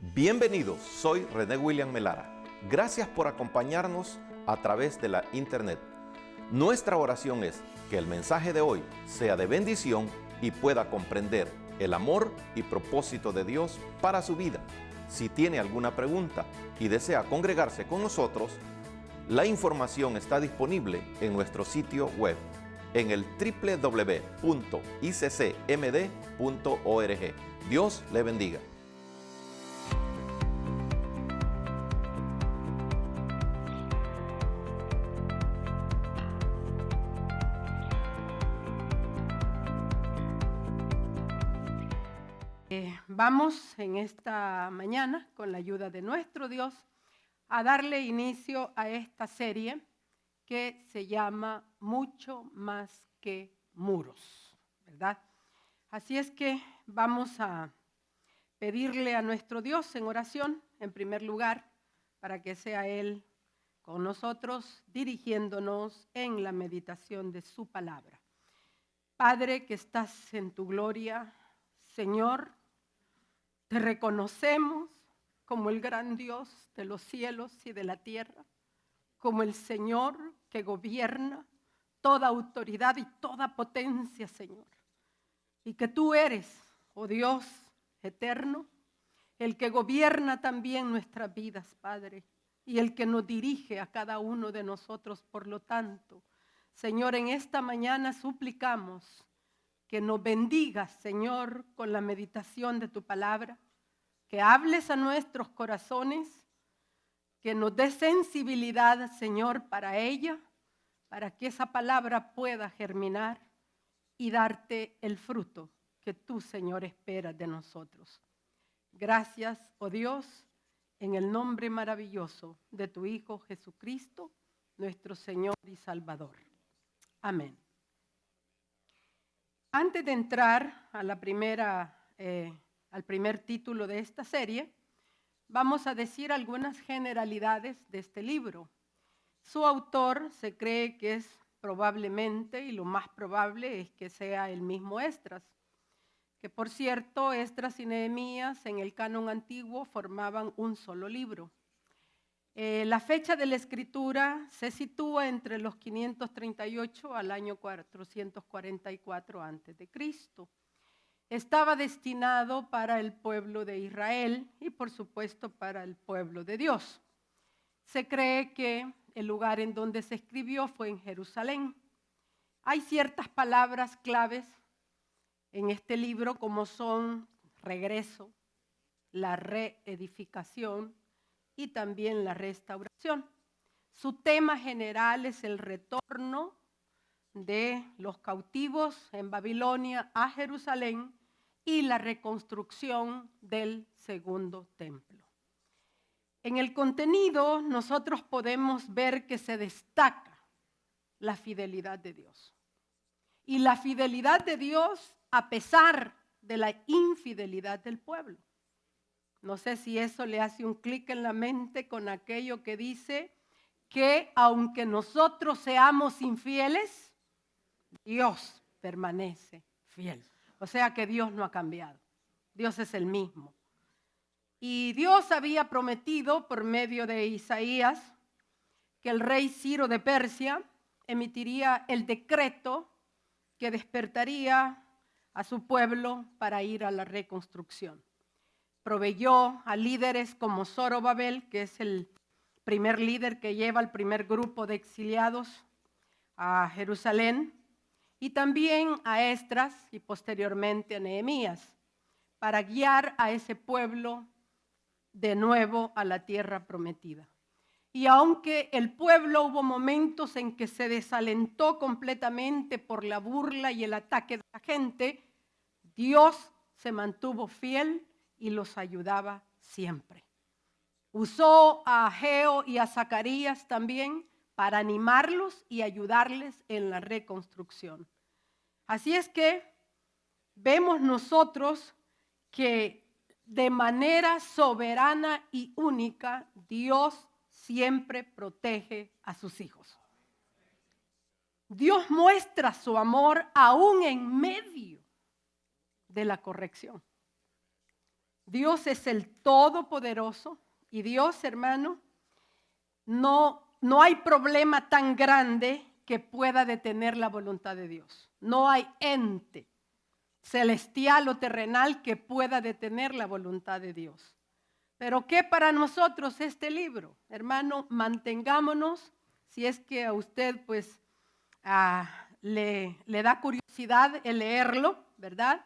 Bienvenidos, soy René William Melara. Gracias por acompañarnos a través de la internet. Nuestra oración es que el mensaje de hoy sea de bendición y pueda comprender el amor y propósito de Dios para su vida. Si tiene alguna pregunta y desea congregarse con nosotros, la información está disponible en nuestro sitio web en el www.iccmd.org. Dios le bendiga. Vamos en esta mañana, con la ayuda de nuestro Dios, a darle inicio a esta serie que se llama Mucho más que muros, ¿verdad? Así es que vamos a pedirle a nuestro Dios en oración, en primer lugar, para que sea Él con nosotros, dirigiéndonos en la meditación de su palabra. Padre que estás en tu gloria, Señor, te reconocemos como el gran Dios de los cielos y de la tierra, como el Señor que gobierna toda autoridad y toda potencia, Señor. Y que tú eres, oh Dios eterno, el que gobierna también nuestras vidas, Padre, y el que nos dirige a cada uno de nosotros. Por lo tanto, Señor, en esta mañana suplicamos que nos bendigas, Señor, con la meditación de tu palabra, que hables a nuestros corazones, que nos des sensibilidad, Señor, para ella, para que esa palabra pueda germinar y darte el fruto que tú, Señor, esperas de nosotros. Gracias, oh Dios, en el nombre maravilloso de tu Hijo Jesucristo, nuestro Señor y Salvador. Amén. Antes de entrar a al primer título de esta serie, vamos a decir algunas generalidades de este libro. Su autor se cree que es probablemente, y lo más probable es que sea el mismo Esdras, que por cierto, Esdras y Nehemías en el canon antiguo formaban un solo libro. La fecha de la escritura se sitúa entre los 538 al año 444 a.C. Estaba destinado para el pueblo de Israel y por supuesto para el pueblo de Dios. Se cree que el lugar en donde se escribió fue en Jerusalén. Hay ciertas palabras claves en este libro como son regreso, la reedificación y también la restauración. Su tema general es el retorno de los cautivos en Babilonia a Jerusalén y la reconstrucción del segundo templo. En el contenido nosotros podemos ver que se destaca la fidelidad de Dios. Y la fidelidad de Dios a pesar de la infidelidad del pueblo. No sé si eso le hace un clic en la mente con aquello que dice que aunque nosotros seamos infieles, Dios permanece fiel. O sea que Dios no ha cambiado. Dios es el mismo. Y Dios había prometido por medio de Isaías que el rey Ciro de Persia emitiría el decreto que despertaría a su pueblo para ir a la reconstrucción. Proveyó a líderes como Zorobabel, que es el primer líder que lleva al primer grupo de exiliados a Jerusalén, y también a Esdras y posteriormente a Nehemías, para guiar a ese pueblo de nuevo a la tierra prometida. Y aunque el pueblo hubo momentos en que se desalentó completamente por la burla y el ataque de la gente, Dios se mantuvo fiel y los ayudaba siempre. Usó a Ageo y a Zacarías también para animarlos y ayudarles en la reconstrucción. Así es que vemos nosotros que de manera soberana y única Dios siempre protege a sus hijos. Dios muestra su amor aún en medio de la corrección. Dios es el Todopoderoso y Dios, hermano, no hay problema tan grande que pueda detener la voluntad de Dios. No hay ente celestial o terrenal que pueda detener la voluntad de Dios. Pero ¿qué para nosotros este libro? Hermano, mantengámonos, si es que a usted pues le da curiosidad el leerlo, ¿verdad?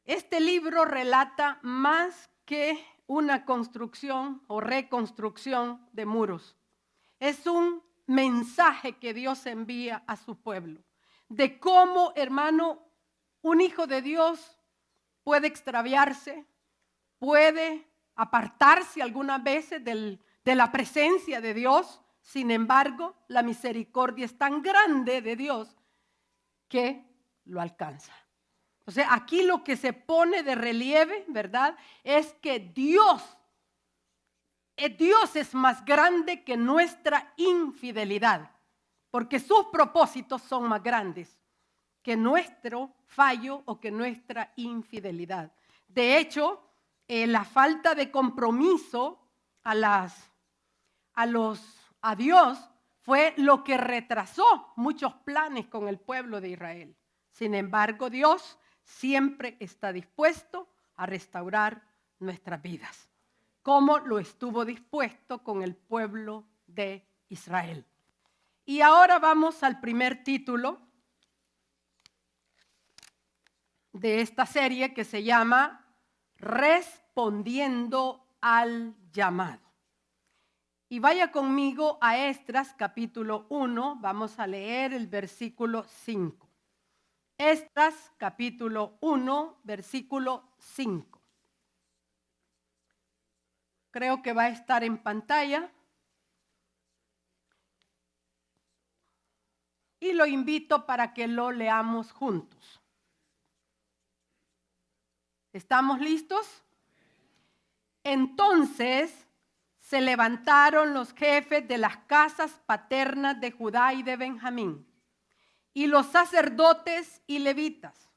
Este libro relata más que una construcción o reconstrucción de muros. Es un mensaje que Dios envía a su pueblo, de cómo, hermano, un hijo de Dios puede extraviarse, puede apartarse algunas veces de la presencia de Dios. Sin embargo, la misericordia es tan grande de Dios que lo alcanza. O sea, aquí lo que se pone de relieve, ¿verdad?, es que Dios es más grande que nuestra infidelidad, porque sus propósitos son más grandes que nuestro fallo o que nuestra infidelidad. De hecho, la falta de compromiso a Dios fue lo que retrasó muchos planes con el pueblo de Israel. Sin embargo, Dios siempre está dispuesto a restaurar nuestras vidas, como lo estuvo dispuesto con el pueblo de Israel. Y ahora vamos al primer título de esta serie, que se llama Respondiendo al llamado. Y vaya conmigo a Esdras capítulo 1, vamos a leer el versículo 5. Esdras capítulo 1, versículo 5. Creo que va a estar en pantalla. Y lo invito para que lo leamos juntos. ¿Estamos listos? Entonces se levantaron los jefes de las casas paternas de Judá y de Benjamín, y los sacerdotes y levitas,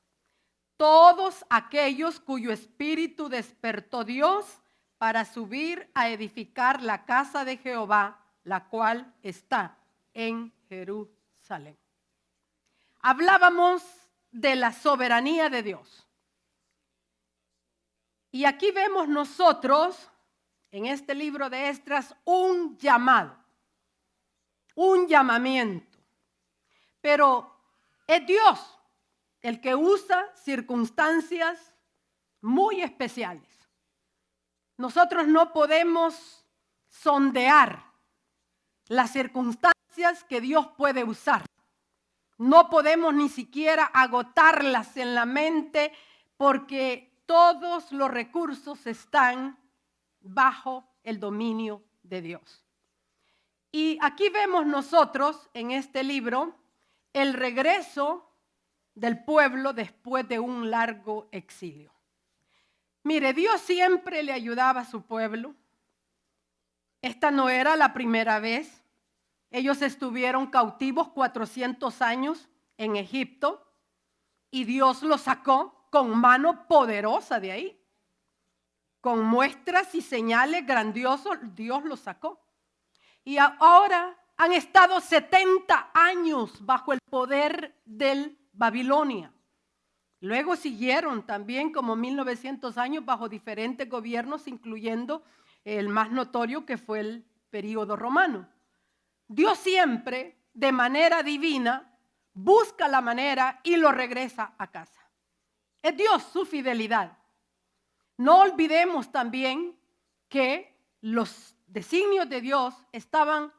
todos aquellos cuyo espíritu despertó Dios para subir a edificar la casa de Jehová, la cual está en Jerusalén. Hablábamos de la soberanía de Dios. Y aquí vemos nosotros, en este libro de Esdras, un llamado, un llamamiento. Pero es Dios el que usa circunstancias muy especiales. Nosotros no podemos sondear las circunstancias que Dios puede usar. No podemos ni siquiera agotarlas en la mente, porque todos los recursos están bajo el dominio de Dios. Y aquí vemos nosotros en este libro el regreso del pueblo después de un largo exilio. Mire, Dios siempre le ayudaba a su pueblo. Esta no era la primera vez. Ellos estuvieron cautivos 400 años en Egipto y Dios los sacó con mano poderosa de ahí. Con muestras y señales grandiosos, Dios los sacó. Y ahora han estado 70 años bajo el poder del Babilonia. Luego siguieron también como 1900 años bajo diferentes gobiernos, incluyendo el más notorio, que fue el período romano. Dios siempre, de manera divina, busca la manera y lo regresa a casa. Es Dios su fidelidad. No olvidemos también que los designios de Dios estaban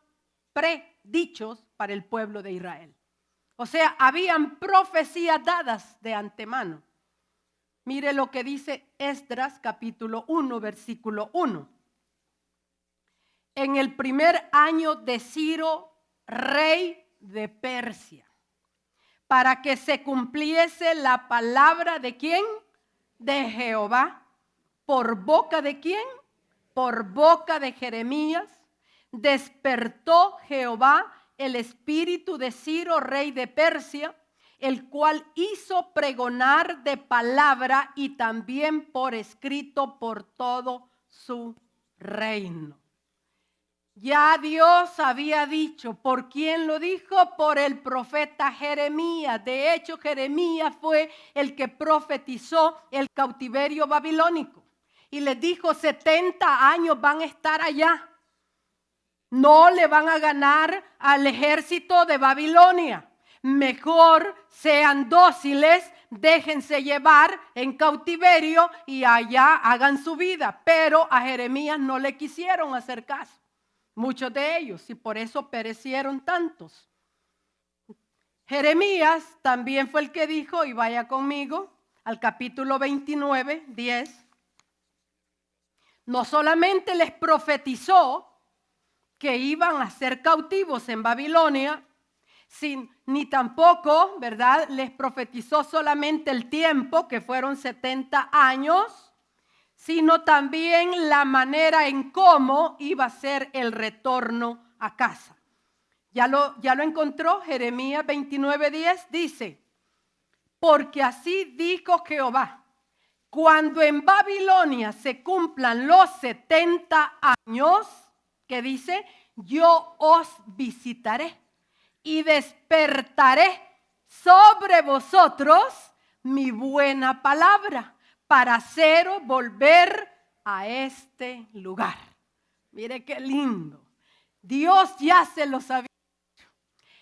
predichos para el pueblo de Israel. O sea, habían profecías dadas de antemano. Mire lo que dice Esdras capítulo 1, versículo 1. En el primer año de Ciro, rey de Persia, para que se cumpliese la palabra de ¿quién? De Jehová. ¿Por boca de quién? Por boca de Jeremías. Despertó Jehová el espíritu de Ciro, rey de Persia, el cual hizo pregonar de palabra y también por escrito por todo su reino. Ya Dios había dicho. ¿Por quién lo dijo? Por el profeta Jeremías. De hecho, Jeremías fue el que profetizó el cautiverio babilónico. Y les dijo, 70 años van a estar allá. No le van a ganar al ejército de Babilonia. Mejor sean dóciles, déjense llevar en cautiverio y allá hagan su vida. Pero a Jeremías no le quisieron hacer caso. Muchos de ellos, y por eso perecieron tantos. Jeremías también fue el que dijo, y vaya conmigo al capítulo 29, 10. No solamente les profetizó que iban a ser cautivos en Babilonia, ni tampoco, ¿verdad?, les profetizó solamente el tiempo, que fueron 70 años, sino también la manera en cómo iba a ser el retorno a casa. ¿Ya lo encontró? Jeremías 29:10 dice, porque así dijo Jehová, cuando en Babilonia se cumplan los 70 años, que dice, yo os visitaré y despertaré sobre vosotros mi buena palabra, para haceros volver a este lugar. Mire qué lindo. Dios ya se lo sabía.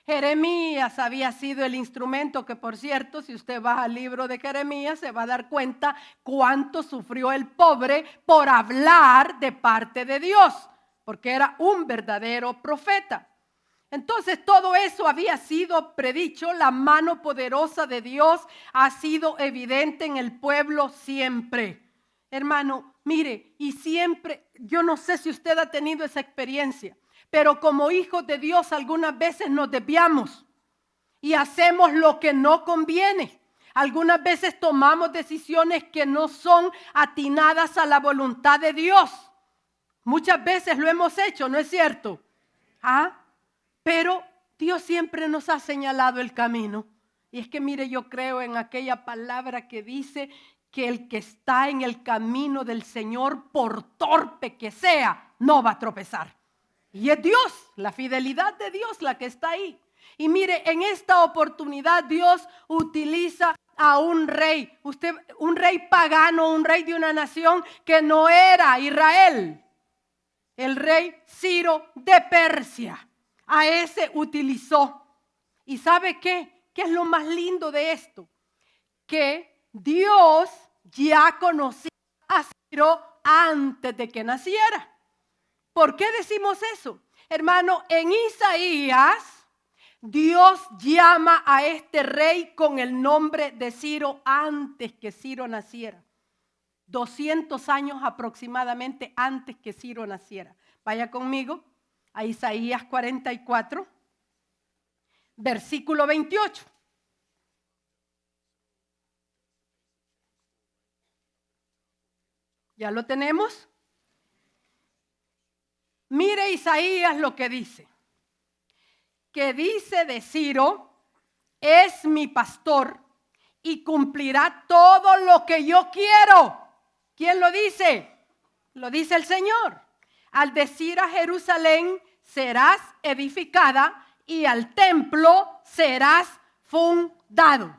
Jeremías había sido el instrumento que, por cierto, si usted va al libro de Jeremías, se va a dar cuenta cuánto sufrió el pobre por hablar de parte de Dios, porque era un verdadero profeta. Entonces todo eso había sido predicho, la mano poderosa de Dios ha sido evidente en el pueblo siempre. Hermano, mire, y siempre, yo no sé si usted ha tenido esa experiencia, pero como hijos de Dios algunas veces nos desviamos y hacemos lo que no conviene. Algunas veces tomamos decisiones que no son atinadas a la voluntad de Dios. Muchas veces lo hemos hecho, ¿no es cierto? Pero Dios siempre nos ha señalado el camino. Y es que mire, yo creo en aquella palabra que dice que el que está en el camino del Señor, por torpe que sea, no va a tropezar. Y es Dios, la fidelidad de Dios la que está ahí. Y mire, en esta oportunidad Dios utiliza a un rey, un rey pagano, un rey de una nación que no era Israel. El rey Ciro de Persia. A ese utilizó. ¿Y sabe qué? ¿Qué es lo más lindo de esto? Que Dios ya conocía a Ciro antes de que naciera. ¿Por qué decimos eso? Hermano, en Isaías, Dios llama a este rey con el nombre de Ciro antes que Ciro naciera. 200 años aproximadamente antes que Ciro naciera. Vaya conmigo a Isaías 44, versículo 28. ¿Ya lo tenemos? Mire Isaías lo que dice. Que dice de Ciro, es mi pastor y cumplirá todo lo que yo quiero. ¿Quién lo dice? Lo dice el Señor. Al decir a Jerusalén, serás edificada y al templo serás fundado.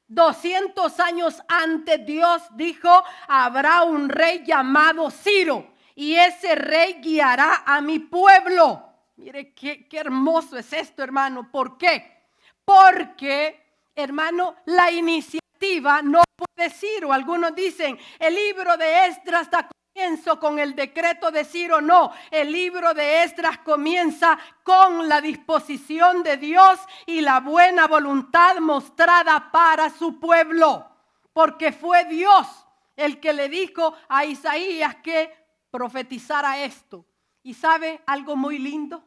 200 años antes Dios dijo, habrá un rey llamado Ciro y ese rey guiará a mi pueblo. Mire qué hermoso es esto, hermano. ¿Por qué? Porque, hermano, la iniciativa no puede Ciro. Algunos dicen, el libro de Esdras está comienzo con el decreto de Ciro. No, el libro de Esdras comienza con la disposición de Dios y la buena voluntad mostrada para su pueblo, porque fue Dios el que le dijo a Isaías que profetizara esto. ¿Y sabe algo muy lindo?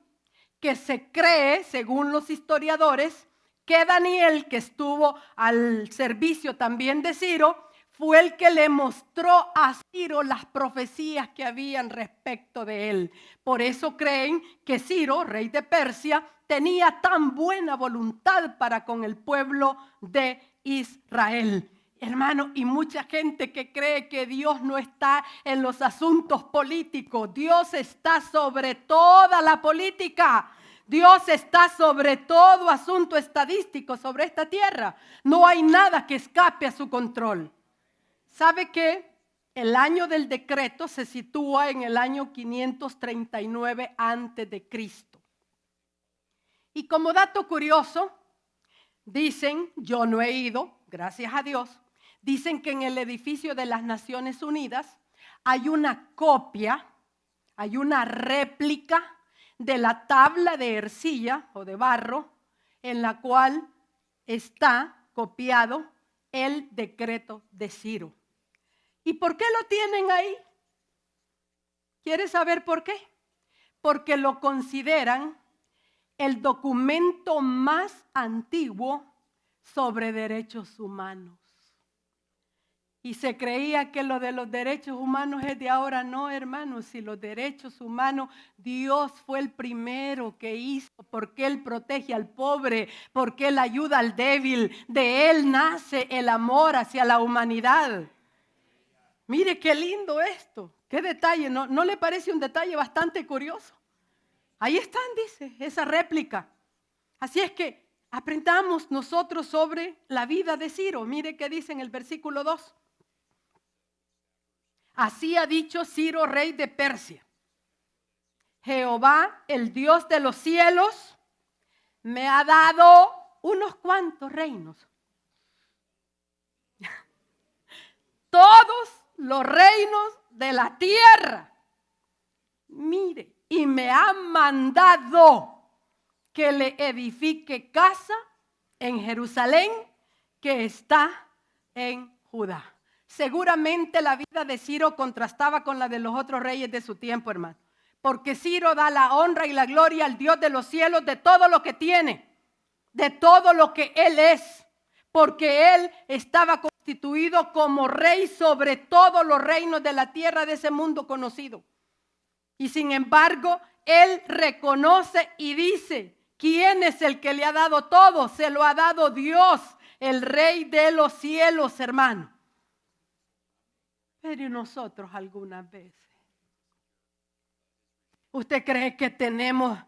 Que se cree, según los historiadores, que Daniel, que estuvo al servicio también de Ciro, fue el que le mostró a Ciro las profecías que habían respecto de él. Por eso creen que Ciro, rey de Persia, tenía tan buena voluntad para con el pueblo de Israel. Hermano, y mucha gente que cree que Dios no está en los asuntos políticos. Dios está sobre toda la política. Dios está sobre todo asunto estadístico sobre esta tierra. No hay nada que escape a su control. ¿Sabe qué? El año del decreto se sitúa en el año 539 antes de Cristo. Y como dato curioso, dicen, yo no he ido, gracias a Dios, dicen que en el edificio de las Naciones Unidas hay una copia, hay una réplica de la tabla de arcilla o de barro en la cual está copiado el decreto de Ciro. ¿Y por qué lo tienen ahí? ¿Quieres saber por qué? Porque lo consideran el documento más antiguo sobre derechos humanos. Y se creía que lo de los derechos humanos es de ahora. No, hermanos, si los derechos humanos, Dios fue el primero que hizo, porque Él protege al pobre, porque Él ayuda al débil. De Él nace el amor hacia la humanidad. Mire qué lindo esto, qué detalle, ¿no le parece un detalle bastante curioso? Ahí están, dice, esa réplica. Así es que aprendamos nosotros sobre la vida de Ciro. Mire qué dice en el versículo 2. Así ha dicho Ciro, rey de Persia: Jehová, el Dios de los cielos, me ha dado unos cuantos reinos. Todos los reinos de la tierra. Mire, y me ha mandado que le edifique casa en Jerusalén, que está en Judá. Seguramente la vida de Ciro contrastaba con la de los otros reyes de su tiempo, hermano. Porque Ciro da la honra y la gloria al Dios de los cielos de todo lo que tiene, de todo lo que él es. Porque él estaba constituido como rey sobre todos los reinos de la tierra de ese mundo conocido. Y sin embargo, él reconoce y dice: ¿quién es el que le ha dado todo? Se lo ha dado Dios, el Rey de los cielos, hermano. Pero nosotros algunas veces, ¿usted cree que tenemos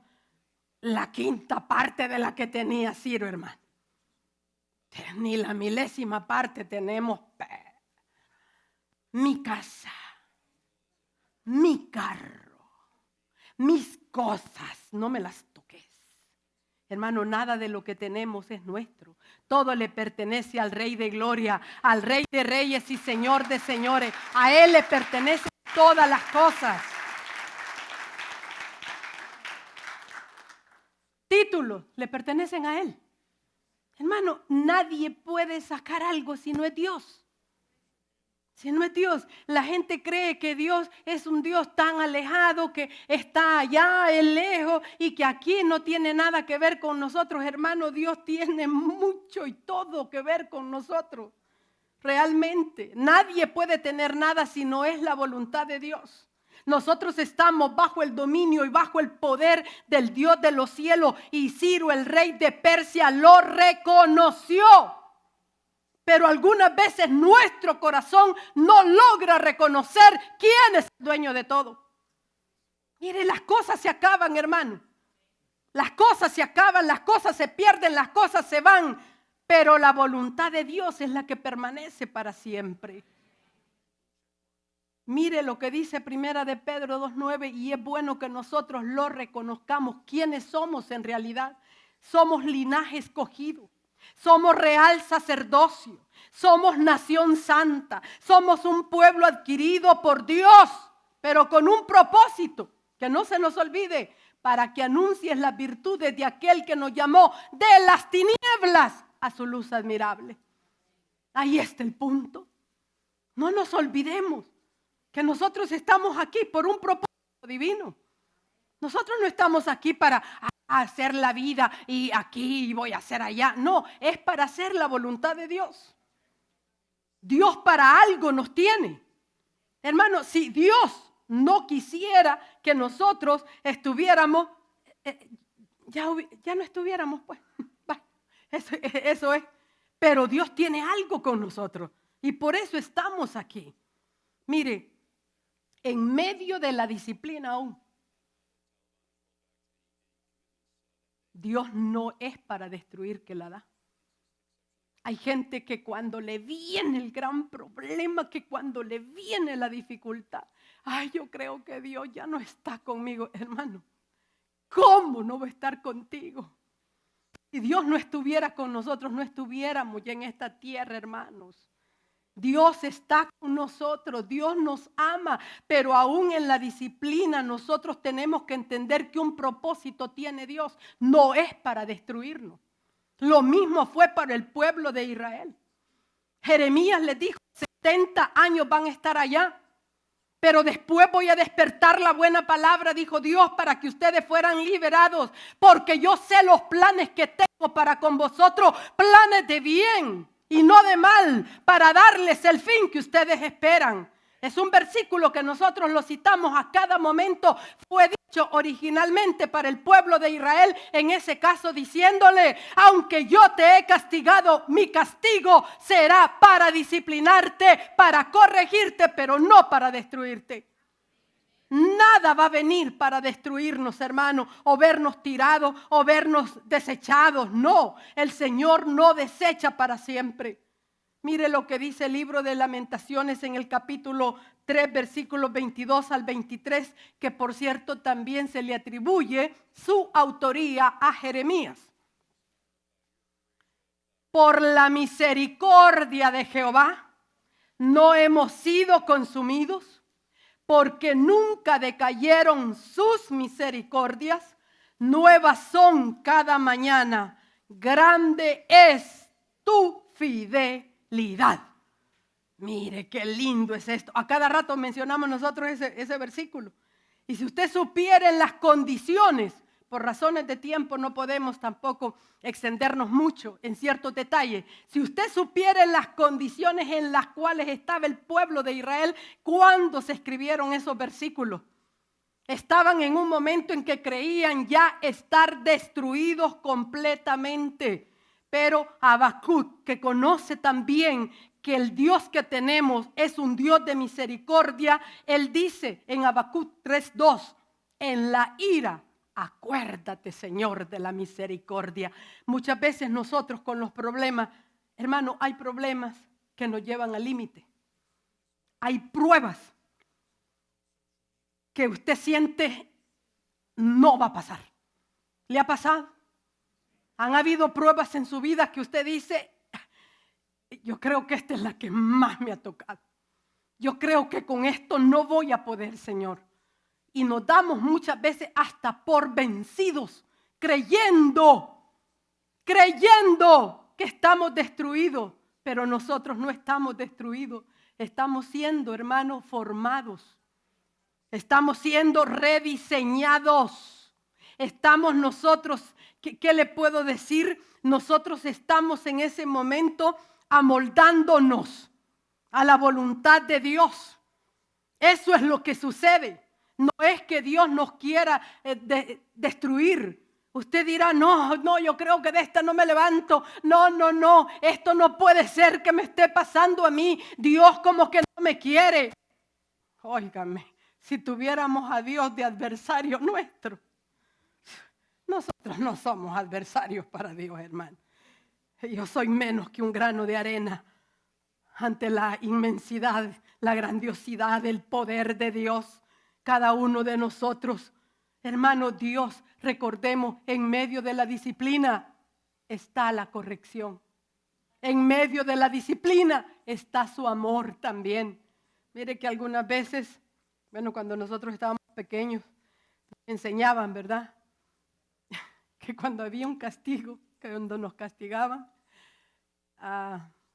la quinta parte de la que tenía Ciro, hermano? Ni la milésima parte tenemos. Mi casa, mi carro, mis cosas, no me las toques. Hermano, nada de lo que tenemos es nuestro. Todo le pertenece al Rey de Gloria, al Rey de Reyes y Señor de Señores. A Él le pertenecen todas las cosas. Títulos le pertenecen a Él. Hermano, nadie puede sacar algo si no es Dios. Si no es Dios. La gente cree que Dios es un Dios tan alejado, que está allá lejos y que aquí no tiene nada que ver con nosotros. Hermano, Dios tiene mucho y todo que ver con nosotros. Realmente, nadie puede tener nada si no es la voluntad de Dios. Nosotros estamos bajo el dominio y bajo el poder del Dios de los cielos, y Ciro, el rey de Persia, lo reconoció. Pero algunas veces nuestro corazón no logra reconocer quién es el dueño de todo. Mire, las cosas se acaban, hermano. Las cosas se acaban, las cosas se pierden, las cosas se van. Pero la voluntad de Dios es la que permanece para siempre. Mire lo que dice Primera de Pedro 2:9, y es bueno que nosotros lo reconozcamos. ¿Quiénes somos en realidad? Somos linaje escogido, somos real sacerdocio, somos nación santa, somos un pueblo adquirido por Dios, pero con un propósito, que no se nos olvide, para que anuncies las virtudes de aquel que nos llamó de las tinieblas a su luz admirable. Ahí está el punto. No nos olvidemos que nosotros estamos aquí por un propósito divino. Nosotros no estamos aquí para hacer la vida y aquí voy a hacer allá. No, es para hacer la voluntad de Dios. Dios para algo nos tiene. Hermano, si Dios no quisiera que nosotros estuviéramos, ya no estuviéramos, pues. Eso es. Pero Dios tiene algo con nosotros y por eso estamos aquí. Mire, en medio de la disciplina aún, Dios no es para destruir que la da. Hay gente que cuando le viene el gran problema, que cuando le viene la dificultad, ay, yo creo que Dios ya no está conmigo. Hermano, ¿cómo no va a estar contigo? Si Dios no estuviera con nosotros, no estuviéramos ya en esta tierra, hermanos. Dios está con nosotros, Dios nos ama, pero aún en la disciplina nosotros tenemos que entender que un propósito tiene Dios, no es para destruirnos. Lo mismo fue para el pueblo de Israel. Jeremías les dijo, 70 años van a estar allá, pero después voy a despertar la buena palabra, dijo Dios, para que ustedes fueran liberados, porque yo sé los planes que tengo para con vosotros, planes de bien y no de mal, para darles el fin que ustedes esperan. Es un versículo que nosotros lo citamos a cada momento. Fue dicho originalmente para el pueblo de Israel, en ese caso diciéndole, aunque yo te he castigado, mi castigo será para disciplinarte, para corregirte, pero no para destruirte. Nada va a venir para destruirnos, hermano, o vernos tirados, o vernos desechados. No, el Señor no desecha para siempre. Mire lo que dice el libro de Lamentaciones en el capítulo 3, versículos 22 al 23, que por cierto también se le atribuye su autoría a Jeremías. Por la misericordia de Jehová no hemos sido consumidos, porque nunca decayeron sus misericordias, nuevas son cada mañana, grande es tu fidelidad. Mire qué lindo es esto. A cada rato mencionamos nosotros ese versículo. Y si usted supiera en las condiciones, por razones de tiempo no podemos tampoco extendernos mucho en ciertos detalles. Si usted supiera en las condiciones en las cuales estaba el pueblo de Israel cuando se escribieron esos versículos, estaban en un momento en que creían ya estar destruidos completamente. Pero Habacuc, que conoce también que el Dios que tenemos es un Dios de misericordia, él dice en Habacuc 3:2, en la ira, acuérdate, Señor, de la misericordia. Muchas veces nosotros con los problemas, hermano, hay problemas que nos llevan al límite. Hay pruebas que usted siente no va a pasar. ¿Le ha pasado? Han habido pruebas en su vida que usted dice, yo creo que esta es la que más me ha tocado. Yo creo que con esto no voy a poder, Señor. Y nos damos muchas veces hasta por vencidos, creyendo que estamos destruidos. Pero nosotros no estamos destruidos. Estamos siendo, hermanos, formados. Estamos siendo rediseñados. Estamos nosotros, ¿qué le puedo decir? Nosotros estamos en ese momento amoldándonos a la voluntad de Dios. Eso es lo que sucede. No es que Dios nos quiera destruir. Usted dirá, no, yo creo que de esta no me levanto. No, esto no puede ser que me esté pasando a mí. Dios como que no me quiere. Óigame, si tuviéramos a Dios de adversario nuestro, nosotros no somos adversarios para Dios, hermano. Yo soy menos que un grano de arena ante la inmensidad, la grandiosidad, el poder de Dios. Cada uno de nosotros, hermano, Dios, recordemos, en medio de la disciplina está la corrección. En medio de la disciplina está su amor también. Mire que algunas veces, bueno, cuando nosotros estábamos pequeños, nos enseñaban, ¿verdad? Que cuando había un castigo, que cuando nos castigaban,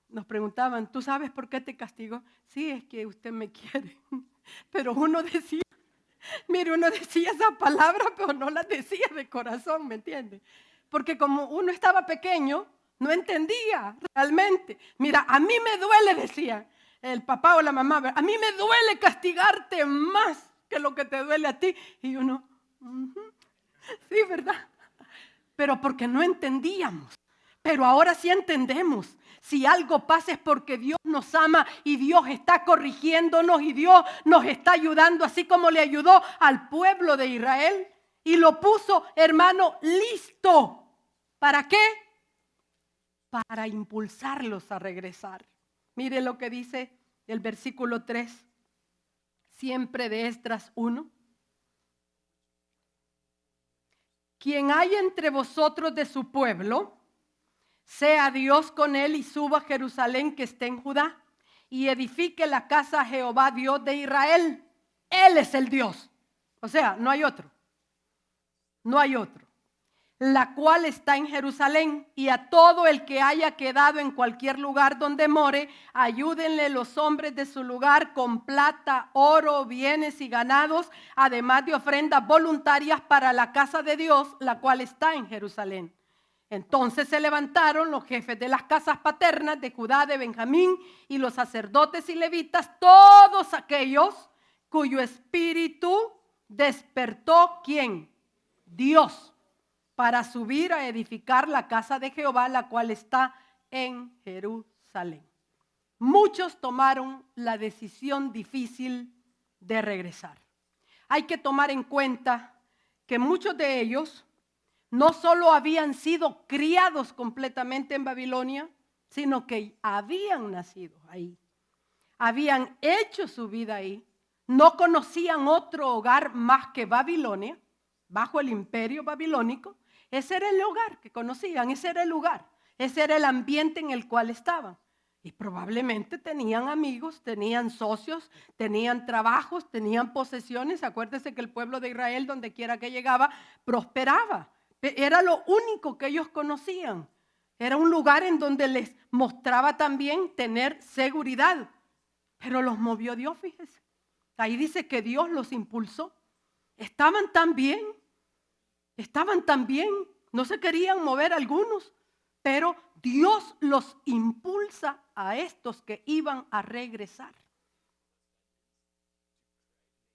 nos preguntaban, ¿tú sabes por qué te castigó? Sí, es que usted me quiere. Pero uno decía esa palabra, pero no la decía de corazón, ¿me entiende? Porque como uno estaba pequeño, no entendía realmente. Mira, a mí me duele, decía el papá o la mamá, a mí me duele castigarte más que lo que te duele a ti. Y uno, sí, ¿verdad? Pero porque no entendíamos. Pero ahora sí entendemos. Si algo pasa es porque Dios nos ama y Dios está corrigiéndonos y Dios nos está ayudando, así como le ayudó al pueblo de Israel y lo puso, hermano, listo. ¿Para qué? Para impulsarlos a regresar. Mire lo que dice el versículo 3, siempre de Esdras 1. Quien haya entre vosotros de su pueblo, sea Dios con él y suba a Jerusalén que esté en Judá y edifique la casa a Jehová Dios de Israel. Él es el Dios. O sea, no hay otro. No hay otro. La cual está en Jerusalén, y a todo el que haya quedado en cualquier lugar donde more, ayúdenle los hombres de su lugar con plata, oro, bienes y ganados, además de ofrendas voluntarias para la casa de Dios, la cual está en Jerusalén. Entonces se levantaron los jefes de las casas paternas de Judá, de Benjamín, y los sacerdotes y levitas, todos aquellos cuyo espíritu despertó, ¿quién? Dios, para subir a edificar la casa de Jehová, la cual está en Jerusalén. Muchos tomaron la decisión difícil de regresar. Hay que tomar en cuenta que muchos de ellos no solo habían sido criados completamente en Babilonia, sino que habían nacido ahí. Habían hecho su vida ahí. No conocían otro hogar más que Babilonia, bajo el imperio babilónico. Ese era el hogar que conocían, ese era el lugar, ese era el ambiente en el cual estaban. Y probablemente tenían amigos, tenían socios, tenían trabajos, tenían posesiones. Acuérdense que el pueblo de Israel, donde quiera que llegaba, prosperaba. Era lo único que ellos conocían. Era un lugar en donde les mostraba también tener seguridad. Pero los movió Dios, fíjese. Ahí dice que Dios los impulsó. Estaban tan bien, no se querían mover algunos, pero Dios los impulsa a estos que iban a regresar.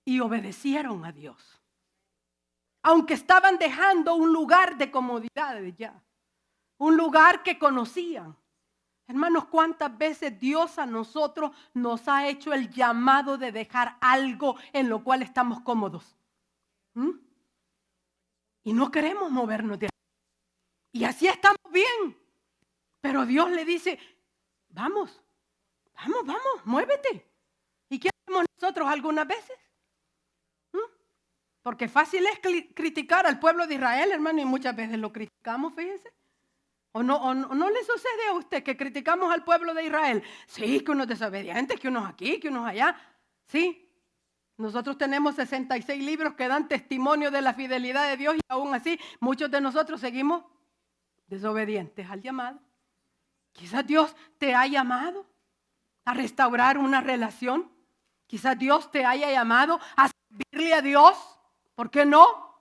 Y obedecieron a Dios. Aunque estaban dejando un lugar de comodidades ya, un lugar que conocían. Hermanos, ¿cuántas veces Dios a nosotros nos ha hecho el llamado de dejar algo en lo cual estamos cómodos? Y no queremos movernos de ahí. Y así estamos bien. Pero Dios le dice, vamos, muévete. ¿Y qué hacemos nosotros algunas veces? Porque fácil es criticar al pueblo de Israel, hermano, y muchas veces lo criticamos, fíjense. ¿O no le sucede a usted que criticamos al pueblo de Israel? Sí, que unos desobedientes, que unos aquí, que unos allá. Sí. Nosotros tenemos 66 libros que dan testimonio de la fidelidad de Dios y aún así muchos de nosotros seguimos desobedientes al llamado. Quizás Dios te ha llamado a restaurar una relación. Quizás Dios te haya llamado a servirle a Dios. ¿Por qué no?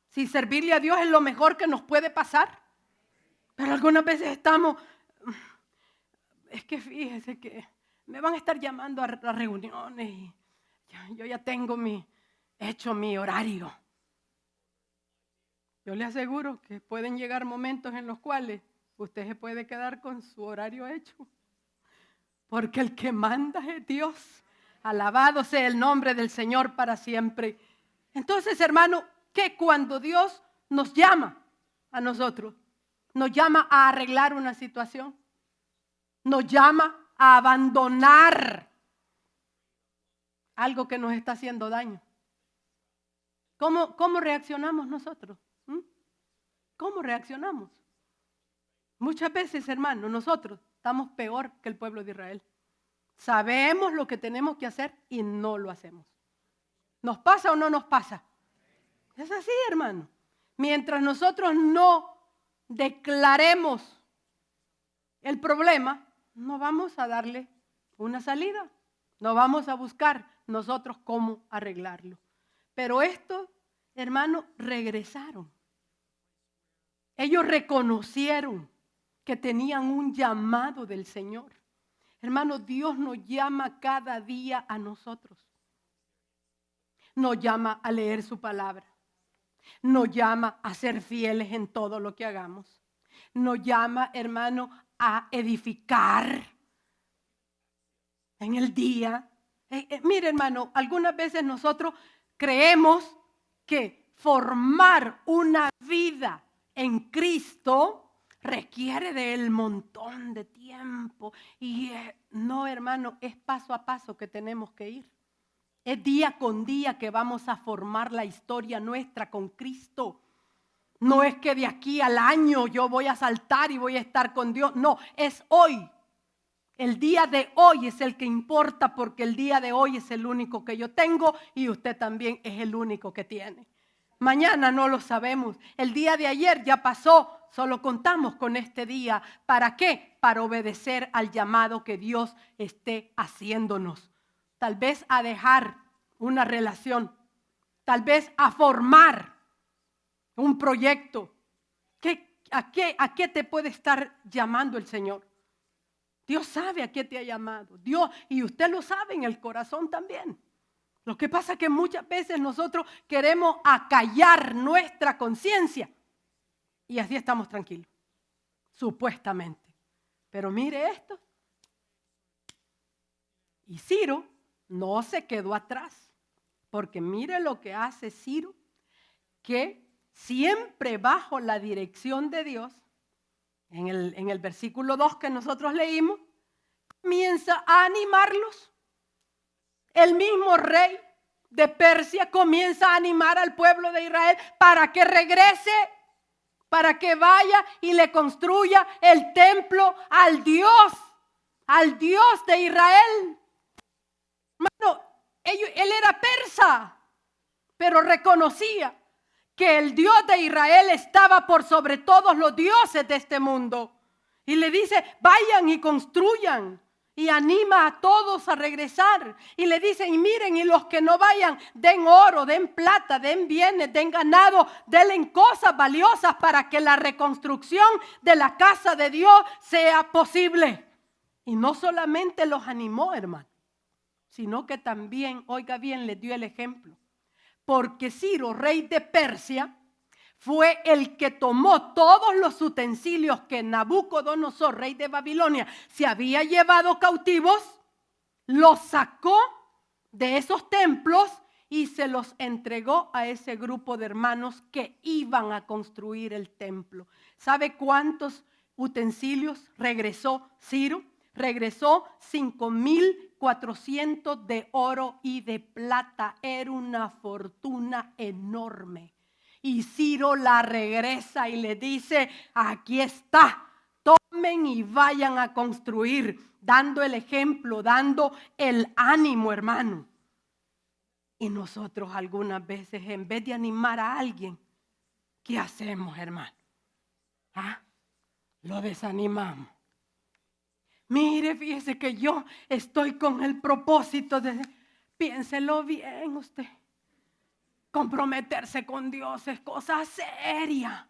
Si servirle a Dios es lo mejor que nos puede pasar. Pero algunas veces estamos, es que fíjese que me van a estar llamando a reuniones y yo ya tengo hecho mi horario. Yo le aseguro que pueden llegar momentos en los cuales usted se puede quedar con su horario hecho. Porque el que manda es Dios. Alabado sea el nombre del Señor para siempre. Entonces, hermano, que cuando Dios nos llama a nosotros, nos llama a arreglar una situación, nos llama a abandonar algo que nos está haciendo daño. ¿Cómo reaccionamos nosotros? ¿Cómo reaccionamos? Muchas veces, hermano, nosotros estamos peor que el pueblo de Israel. Sabemos lo que tenemos que hacer y no lo hacemos. ¿Nos pasa o no nos pasa? Es así, hermano. Mientras nosotros no declaremos el problema, no vamos a darle una salida. No vamos a buscar nosotros cómo arreglarlo. Pero estos, hermanos, regresaron. Ellos reconocieron que tenían un llamado del Señor. Hermano, Dios nos llama cada día a nosotros. Nos llama a leer su palabra. Nos llama a ser fieles en todo lo que hagamos. Nos llama, hermano, a edificar en el día. Mire, hermano, algunas veces nosotros creemos que formar una vida en Cristo requiere del montón de tiempo. Y no, hermano, es paso a paso que tenemos que ir. Es día con día que vamos a formar la historia nuestra con Cristo. No es que de aquí al año yo voy a saltar y voy a estar con Dios. No, es hoy. El día de hoy es el que importa, porque el día de hoy es el único que yo tengo y usted también es el único que tiene. Mañana no lo sabemos. El día de ayer ya pasó. Solo contamos con este día. ¿Para qué? Para obedecer al llamado que Dios esté haciéndonos. Tal vez a dejar una relación. Tal vez a formar un proyecto. ¿A qué te puede estar llamando el Señor? Dios sabe a qué te ha llamado. Dios, y usted lo sabe en el corazón también. Lo que pasa es que muchas veces nosotros queremos acallar nuestra conciencia y así estamos tranquilos, supuestamente. Pero mire esto. Y Ciro no se quedó atrás, porque mire lo que hace Ciro, que siempre bajo la dirección de Dios, en el versículo 2 que nosotros leímos, comienza a animarlos. El mismo rey de Persia comienza a animar al pueblo de Israel para que regrese, para que vaya y le construya el templo al Dios de Israel. Hermano, él era persa, pero reconocía que el Dios de Israel estaba por sobre todos los dioses de este mundo. Y le dice, vayan y construyan. Y anima a todos a regresar. Y le dicen, y miren, y los que no vayan, den oro, den plata, den bienes, den ganado, denle cosas valiosas para que la reconstrucción de la casa de Dios sea posible. Y no solamente los animó, hermano, sino que también, oiga bien, les dio el ejemplo. Porque Ciro, rey de Persia, fue el que tomó todos los utensilios que Nabucodonosor, rey de Babilonia, se había llevado cautivos, los sacó de esos templos y se los entregó a ese grupo de hermanos que iban a construir el templo. ¿Sabe cuántos utensilios regresó Ciro? Regresó 5,400 de oro y de plata. Era una fortuna enorme. Y Ciro la regresa y le dice, aquí está, tomen y vayan a construir, dando el ejemplo, dando el ánimo, hermano. Y nosotros algunas veces, en vez de animar a alguien, ¿qué hacemos, hermano? Lo desanimamos. Mire, fíjese que yo estoy con el propósito de, piénselo bien usted. Comprometerse con Dios es cosa seria.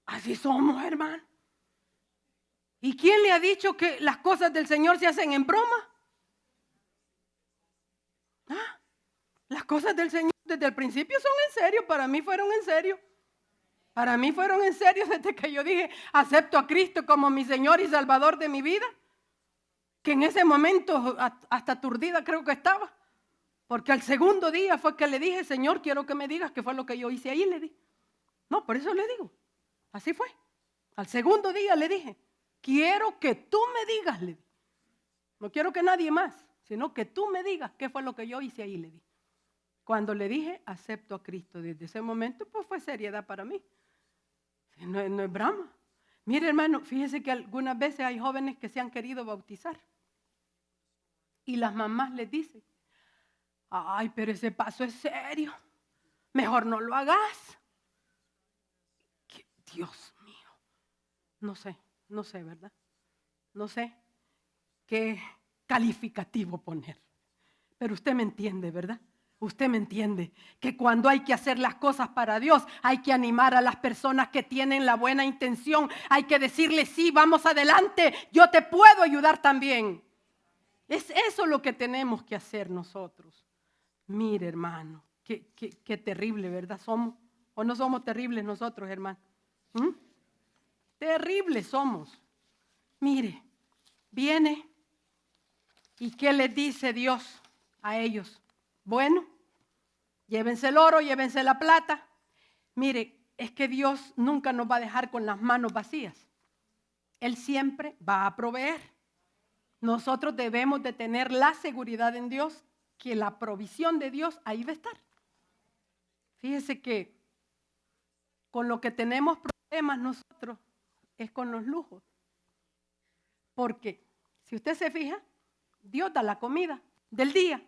Así somos, hermano. ¿Y quién le ha dicho que las cosas del Señor se hacen en broma? Las cosas del Señor desde el principio son en serio. Para mí fueron en serio. Para mí fueron en serio desde que yo dije, acepto a Cristo como mi Señor y Salvador de mi vida. Que en ese momento hasta aturdida creo que estaba. Porque al segundo día fue que le dije, Señor, quiero que me digas qué fue lo que yo hice ahí, le di. No, por eso le digo. Así fue. Al segundo día le dije, quiero que tú me digas, le di. No quiero que nadie más, sino que tú me digas qué fue lo que yo hice ahí, le di. Cuando le dije, acepto a Cristo, desde ese momento, pues fue seriedad para mí. No es broma. Mire, hermano, fíjese que algunas veces hay jóvenes que se han querido bautizar. Y las mamás les dicen, ay, pero ese paso es serio. Mejor no lo hagas. Dios mío. No sé, ¿verdad? No sé qué calificativo poner. Pero usted me entiende, ¿verdad? Usted me entiende, que cuando hay que hacer las cosas para Dios, hay que animar a las personas que tienen la buena intención. Hay que decirles, sí, vamos adelante, yo te puedo ayudar también. Es eso lo que tenemos que hacer nosotros. Mire, hermano, qué terrible, ¿verdad? ¿Somos o no somos terribles nosotros, hermano? Terribles somos. Mire, viene y ¿qué les dice Dios a ellos? Bueno, llévense el oro, llévense la plata. Mire, es que Dios nunca nos va a dejar con las manos vacías. Él siempre va a proveer. Nosotros debemos de tener la seguridad en Dios que la provisión de Dios ahí va a estar. Fíjese que con lo que tenemos problemas nosotros es con los lujos. Porque si usted se fija, Dios da la comida del día.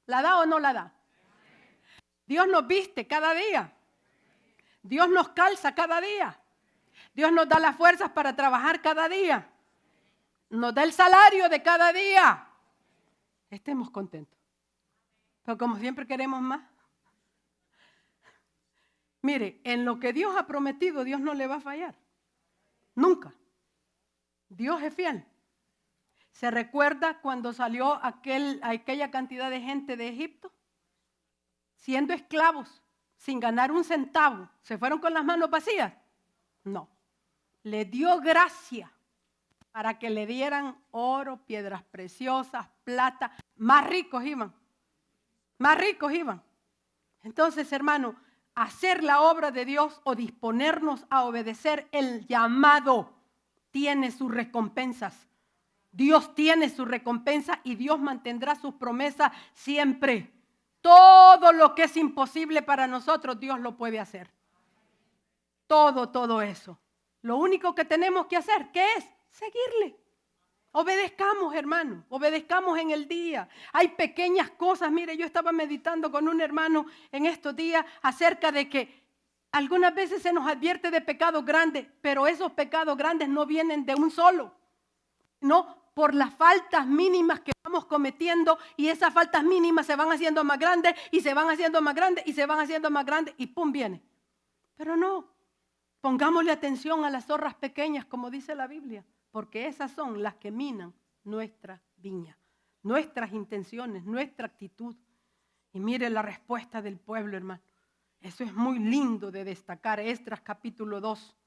¿La da o no la da? Dios nos viste cada día. Dios nos calza cada día. Dios nos da las fuerzas para trabajar cada día. Nos da el salario de cada día. Estemos contentos. Pero como siempre queremos más. Mire, en lo que Dios ha prometido, Dios no le va a fallar. Nunca. Dios es fiel. ¿Se recuerda cuando salió aquella cantidad de gente de Egipto? Siendo esclavos, sin ganar un centavo, ¿se fueron con las manos vacías? No. Le dio gracia para que le dieran oro, piedras preciosas, plata. Más ricos iban. Más ricos iban. Entonces, hermano, hacer la obra de Dios o disponernos a obedecer el llamado tiene sus recompensas. Dios tiene su recompensa y Dios mantendrá sus promesas siempre. Todo lo que es imposible para nosotros, Dios lo puede hacer. Todo eso. Lo único que tenemos que hacer, ¿qué es? Seguirle. Obedezcamos, hermano, obedezcamos en el día. Hay pequeñas cosas. Mire, yo estaba meditando con un hermano en estos días acerca de que algunas veces se nos advierte de pecados grandes, pero esos pecados grandes no vienen de un solo, no por las faltas mínimas que vamos cometiendo, y esas faltas mínimas se van haciendo más grandes y se van haciendo más grandes y se van haciendo más grandes y pum, viene. Pero no, pongámosle atención a las zorras pequeñas, como dice la Biblia, porque esas son las que minan nuestra viña, nuestras intenciones, nuestra actitud. Y mire la respuesta del pueblo, hermano. Eso es muy lindo de destacar. Esdras capítulo 2.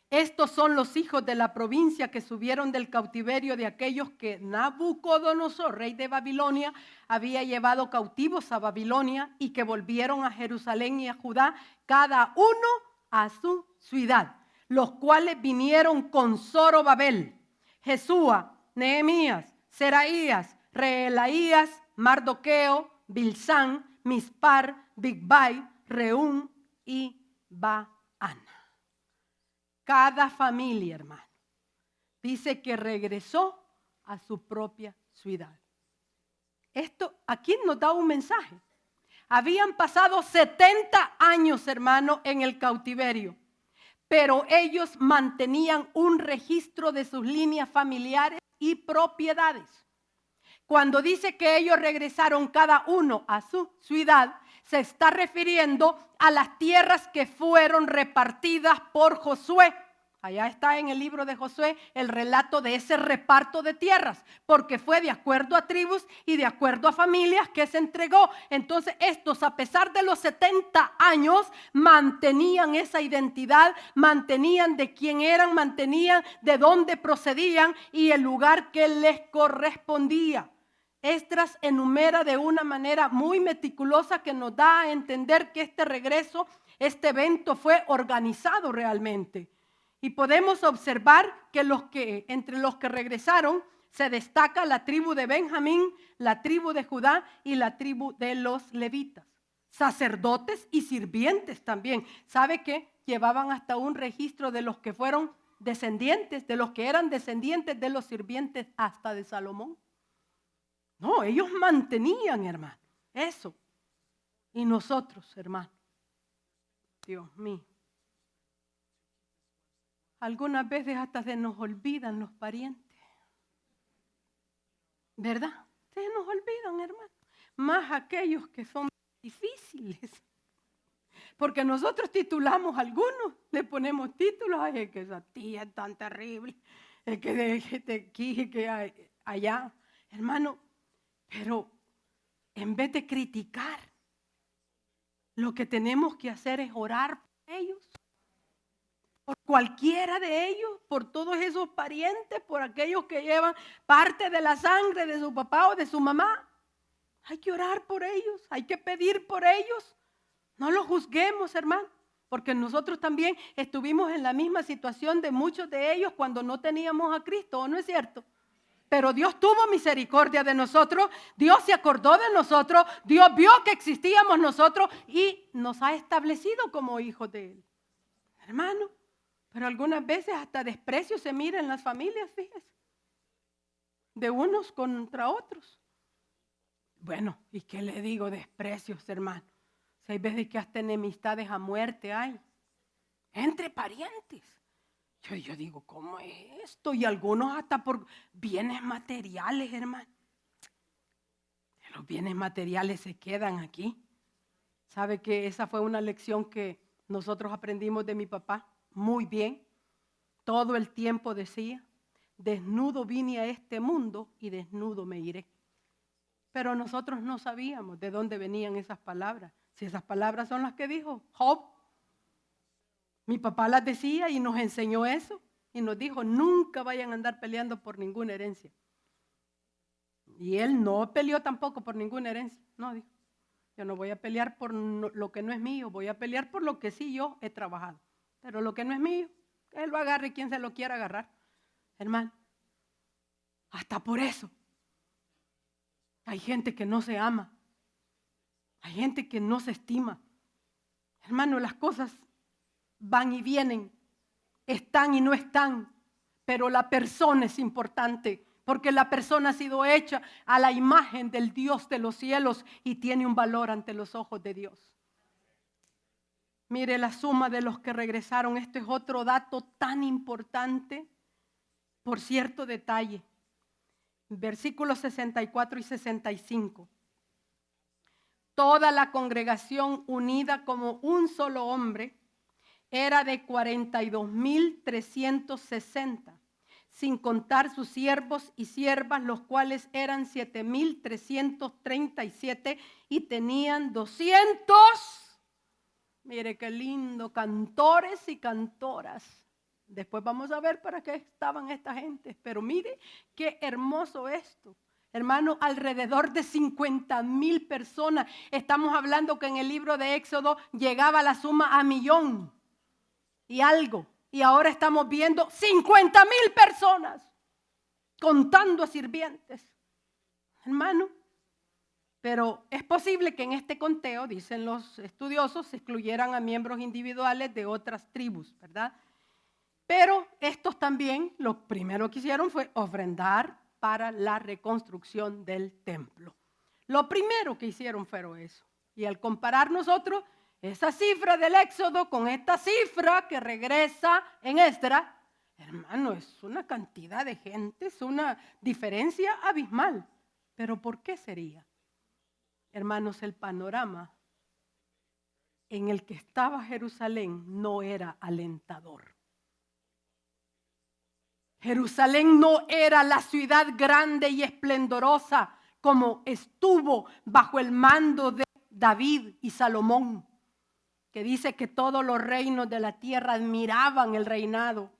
Estos son los hijos de la provincia que subieron del cautiverio de aquellos que Nabucodonosor, rey de Babilonia, había llevado cautivos a Babilonia y que volvieron a Jerusalén y a Judá, cada uno a su ciudad, los cuales vinieron con Zorobabel, Jesúa, Nehemías, Seraías, Reelaías, Mardoqueo, Bilsán, Mispar, Bigbai, Reún y Baana. Cada familia, hermano, dice que regresó a su propia ciudad. Esto aquí nos da un mensaje. Habían pasado 70 años, hermano, en el cautiverio, pero ellos mantenían un registro de sus líneas familiares y propiedades. Cuando dice que ellos regresaron cada uno a su ciudad, se está refiriendo a las tierras que fueron repartidas por Josué. Allá está en el libro de Josué el relato de ese reparto de tierras, porque fue de acuerdo a tribus y de acuerdo a familias que se entregó. Entonces estos, a pesar de los 70 años, mantenían esa identidad, mantenían de quién eran, mantenían de dónde procedían y el lugar que les correspondía. Esdras enumera de una manera muy meticulosa que nos da a entender que este regreso, este evento fue organizado realmente. Y podemos observar que entre los que regresaron se destaca la tribu de Benjamín, la tribu de Judá y la tribu de los levitas. Sacerdotes y sirvientes también. ¿Sabe qué? Llevaban hasta un registro de los que fueron descendientes, de los que eran descendientes de los sirvientes hasta de Salomón. No, ellos mantenían, hermano, eso. Y nosotros, hermano, Dios mío, algunas veces hasta se nos olvidan los parientes. ¿Verdad? Se nos olvidan, hermano. Más aquellos que son difíciles. Porque nosotros titulamos a algunos, le ponemos títulos, ay, es que esa tía es tan terrible, es que de aquí, es que allá. Hermano, pero en vez de criticar, lo que tenemos que hacer es orar por ellos, por cualquiera de ellos, por todos esos parientes, por aquellos que llevan parte de la sangre de su papá o de su mamá. Hay que orar por ellos, hay que pedir por ellos. No los juzguemos, hermano, porque nosotros también estuvimos en la misma situación de muchos de ellos cuando no teníamos a Cristo, ¿o no es cierto? Pero Dios tuvo misericordia de nosotros, Dios se acordó de nosotros, Dios vio que existíamos nosotros y nos ha establecido como hijos de Él. Hermano, pero algunas veces hasta desprecio se mira en las familias, fíjese, de unos contra otros. Bueno, ¿y qué le digo? Desprecios, hermano. Si hay veces que hasta enemistades a muerte hay, entre parientes. Yo digo, ¿cómo es esto? Y algunos hasta por bienes materiales, hermano. Los bienes materiales se quedan aquí. ¿Sabe que esa fue una lección que nosotros aprendimos de mi papá? Muy bien. Todo el tiempo decía, desnudo vine a este mundo y desnudo me iré. Pero nosotros no sabíamos de dónde venían esas palabras. Si esas palabras son las que dijo Job. Mi papá las decía y nos enseñó eso. Y nos dijo, nunca vayan a andar peleando por ninguna herencia. Y él no peleó tampoco por ninguna herencia. No, dijo, yo no voy a pelear por lo que no es mío. Voy a pelear por lo que sí yo he trabajado. Pero lo que no es mío, que él lo agarre quien se lo quiera agarrar. Hermano, hasta por eso. Hay gente que no se ama. Hay gente que no se estima. Hermano, las cosas van y vienen, están y no están, pero la persona es importante, porque la persona ha sido hecha a la imagen del Dios de los cielos y tiene un valor ante los ojos de Dios. Mire la suma de los que regresaron. Este es otro dato tan importante, por cierto detalle. Versículos 64 y 65. Toda la congregación unida como un solo hombre era de 42,360, sin contar sus siervos y siervas, los cuales eran 7,337 y tenían 200, mire qué lindo, cantores y cantoras. Después vamos a ver para qué estaban esta gente, pero mire qué hermoso esto. Hermano, alrededor de 50,000 personas. Estamos hablando que en el libro de Éxodo llegaba la suma a 1,000,000 y algo. Y ahora estamos viendo 50,000 personas contando a sirvientes. Hermano, pero es posible que en este conteo, dicen los estudiosos, se excluyeran a miembros individuales de otras tribus, ¿verdad? Pero estos también, lo primero que hicieron fue ofrendar para la reconstrucción del templo. Lo primero que hicieron fue eso. Y al comparar nosotros esa cifra del Éxodo con esta cifra que regresa en Esdras, hermano, es una cantidad de gente, es una diferencia abismal. ¿Pero por qué sería? Hermanos, el panorama en el que estaba Jerusalén no era alentador. Jerusalén no era la ciudad grande y esplendorosa como estuvo bajo el mando de David y Salomón, que dice que todos los reinos de la tierra admiraban el reinado.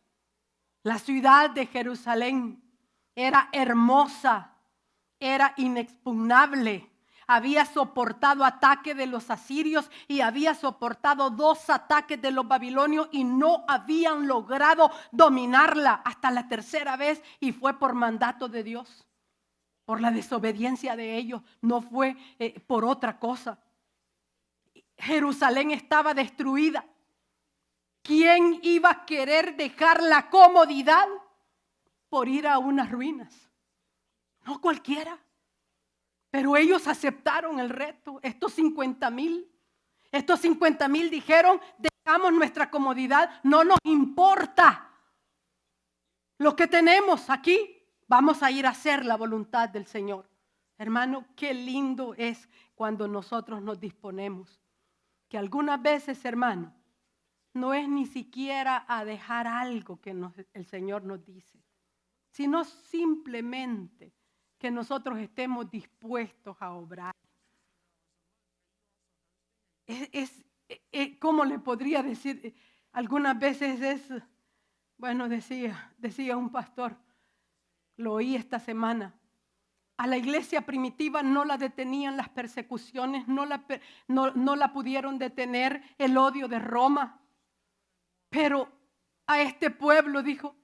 La ciudad de Jerusalén era hermosa, era inexpugnable. Había soportado ataques de los asirios y había soportado 2 ataques de los babilonios y no habían logrado dominarla hasta la tercera vez, y fue por mandato de Dios, por la desobediencia de ellos, no fue por otra cosa. Jerusalén estaba destruida. ¿Quién iba a querer dejar la comodidad por ir a unas ruinas? No cualquiera. Pero ellos aceptaron el reto, estos 50,000. Estos 50,000 dijeron, dejamos nuestra comodidad, no nos importa lo que tenemos aquí, vamos a ir a hacer la voluntad del Señor. Hermano, qué lindo es cuando nosotros nos disponemos. Que algunas veces, hermano, no es ni siquiera a dejar algo que el Señor nos dice, sino simplemente que nosotros estemos dispuestos a obrar. ¿Cómo le podría decir? Algunas veces bueno, decía un pastor, lo oí esta semana, a la iglesia primitiva no la detenían las persecuciones, no la pudieron detener el odio de Roma, pero a este pueblo, dijo,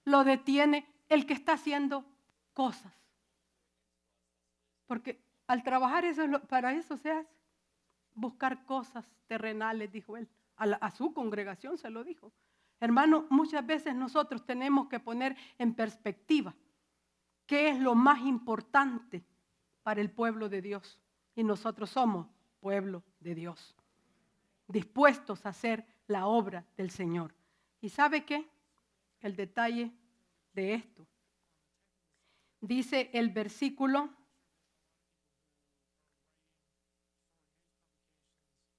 lo detiene el que está haciendo cosas. Porque al trabajar para eso se hace, buscar cosas terrenales, dijo él, a su congregación se lo dijo. Hermano, muchas veces nosotros tenemos que poner en perspectiva qué es lo más importante para el pueblo de Dios. Y nosotros somos pueblo de Dios, dispuestos a hacer la obra del Señor. ¿Y sabe qué? El detalle de esto. Dice el versículo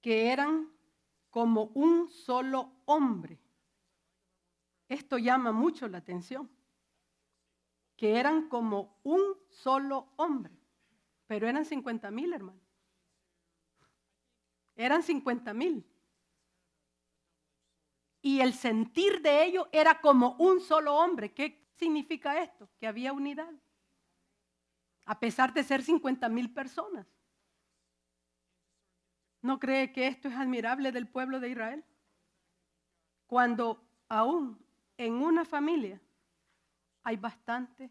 que eran como un solo hombre. Esto llama mucho la atención. Que eran como un solo hombre. Pero eran 50,000, hermano. Eran 50,000. Y el sentir de ellos era como un solo hombre. ¿Qué significa esto? Que había unidad. A pesar de ser 50,000 personas. ¿No cree que esto es admirable del pueblo de Israel? Cuando aún en una familia hay bastante.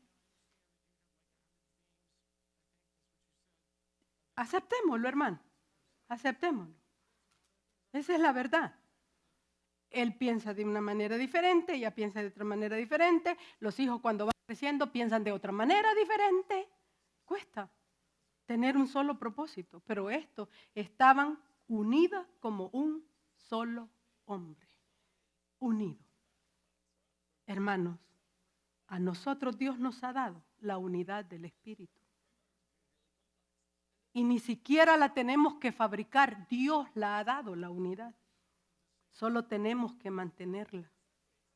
Aceptémoslo, hermano. Aceptémoslo. Esa es la verdad. Él piensa de una manera diferente, ella piensa de otra manera diferente. Los hijos cuando van creciendo piensan de otra manera diferente. Cuesta tener un solo propósito, pero estaban unidas como un solo hombre. Unidos. Hermanos, a nosotros Dios nos ha dado la unidad del Espíritu. Y ni siquiera la tenemos que fabricar, Dios la ha dado la unidad. Solo tenemos que mantenerla,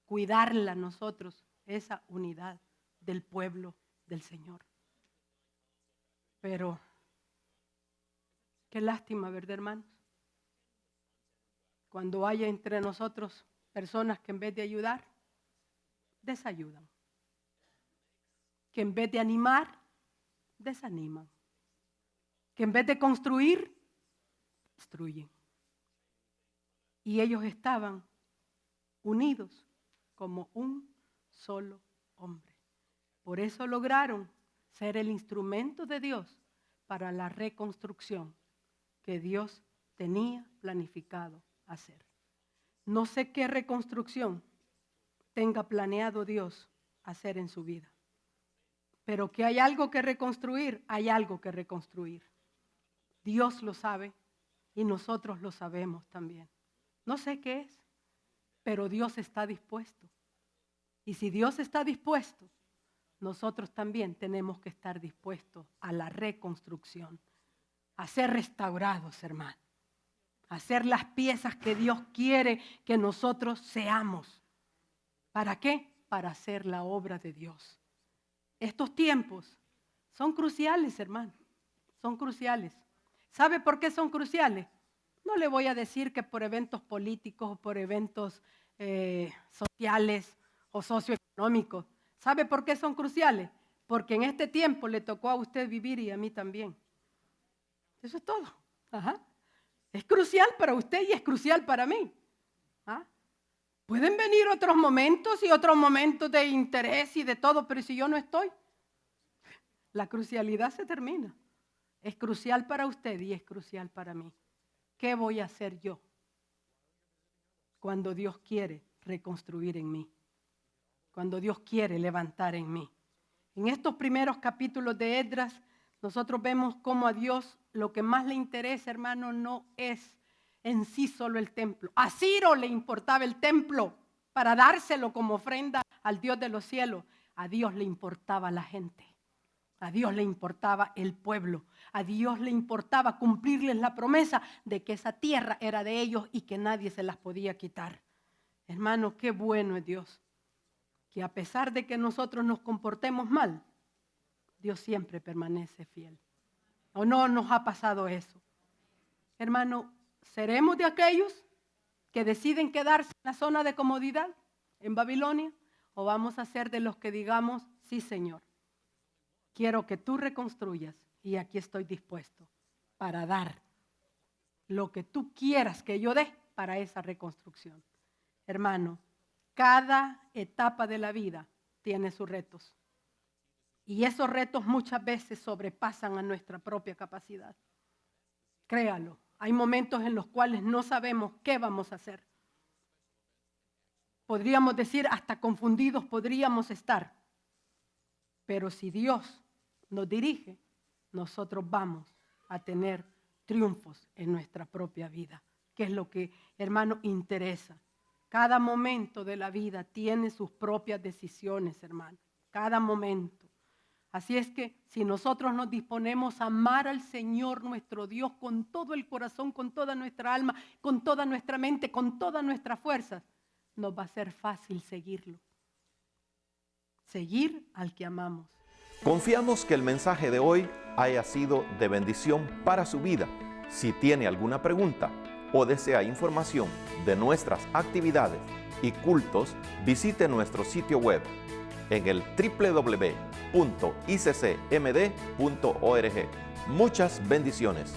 cuidarla nosotros, esa unidad del pueblo del Señor. Pero, qué lástima, ¿verdad, hermanos? Cuando haya entre nosotros personas que en vez de ayudar, desayudan. Que en vez de animar, desaniman. Que en vez de construir, destruyen. Y ellos estaban unidos como un solo hombre. Por eso lograron ser el instrumento de Dios para la reconstrucción que Dios tenía planificado hacer. No sé qué reconstrucción tenga planeado Dios hacer en su vida, pero que hay algo que reconstruir, hay algo que reconstruir. Dios lo sabe y nosotros lo sabemos también. No sé qué es, pero Dios está dispuesto. Y si Dios está dispuesto, nosotros también tenemos que estar dispuestos a la reconstrucción, a ser restaurados, hermano, a ser las piezas que Dios quiere que nosotros seamos. ¿Para qué? Para hacer la obra de Dios. Estos tiempos son cruciales, hermano, son cruciales. ¿Sabe por qué son cruciales? No le voy a decir que por eventos políticos o por eventos sociales o socioeconómicos. ¿Sabe por qué son cruciales? Porque en este tiempo le tocó a usted vivir y a mí también. Eso es todo. Ajá. Es crucial para usted y es crucial para mí. ¿Ah? Pueden venir otros momentos y otros momentos de interés y de todo, pero si yo no estoy, la crucialidad se termina. Es crucial para usted y es crucial para mí. ¿Qué voy a hacer yo cuando Dios quiere reconstruir en mí? Cuando Dios quiere levantar en mí. En estos primeros capítulos de Esdras, nosotros vemos cómo a Dios lo que más le interesa, hermano, no es en sí solo el templo. A Ciro le importaba el templo para dárselo como ofrenda al Dios de los cielos. A Dios le importaba la gente. A Dios le importaba el pueblo. A Dios le importaba cumplirles la promesa de que esa tierra era de ellos y que nadie se las podía quitar. Hermano, qué bueno es Dios. Que a pesar de que nosotros nos comportemos mal, Dios siempre permanece fiel. ¿O no nos ha pasado eso? Hermano, ¿seremos de aquellos que deciden quedarse en la zona de comodidad en Babilonia? ¿O vamos a ser de los que digamos, sí, Señor, quiero que tú reconstruyas y aquí estoy dispuesto para dar lo que tú quieras que yo dé para esa reconstrucción? Hermano, cada etapa de la vida tiene sus retos. Y esos retos muchas veces sobrepasan a nuestra propia capacidad. Créalo, hay momentos en los cuales no sabemos qué vamos a hacer. Podríamos decir, hasta confundidos podríamos estar. Pero si Dios nos dirige, nosotros vamos a tener triunfos en nuestra propia vida, que es lo que, hermano, interesa. Cada momento de la vida tiene sus propias decisiones, hermano. Cada momento. Así es que si nosotros nos disponemos a amar al Señor nuestro Dios con todo el corazón, con toda nuestra alma, con toda nuestra mente, con todas nuestras fuerzas, nos va a ser fácil seguirlo. Seguir al que amamos. Confiamos que el mensaje de hoy haya sido de bendición para su vida. Si tiene alguna pregunta o desea información de nuestras actividades y cultos, visite nuestro sitio web en el www.iccmd.org. Muchas bendiciones.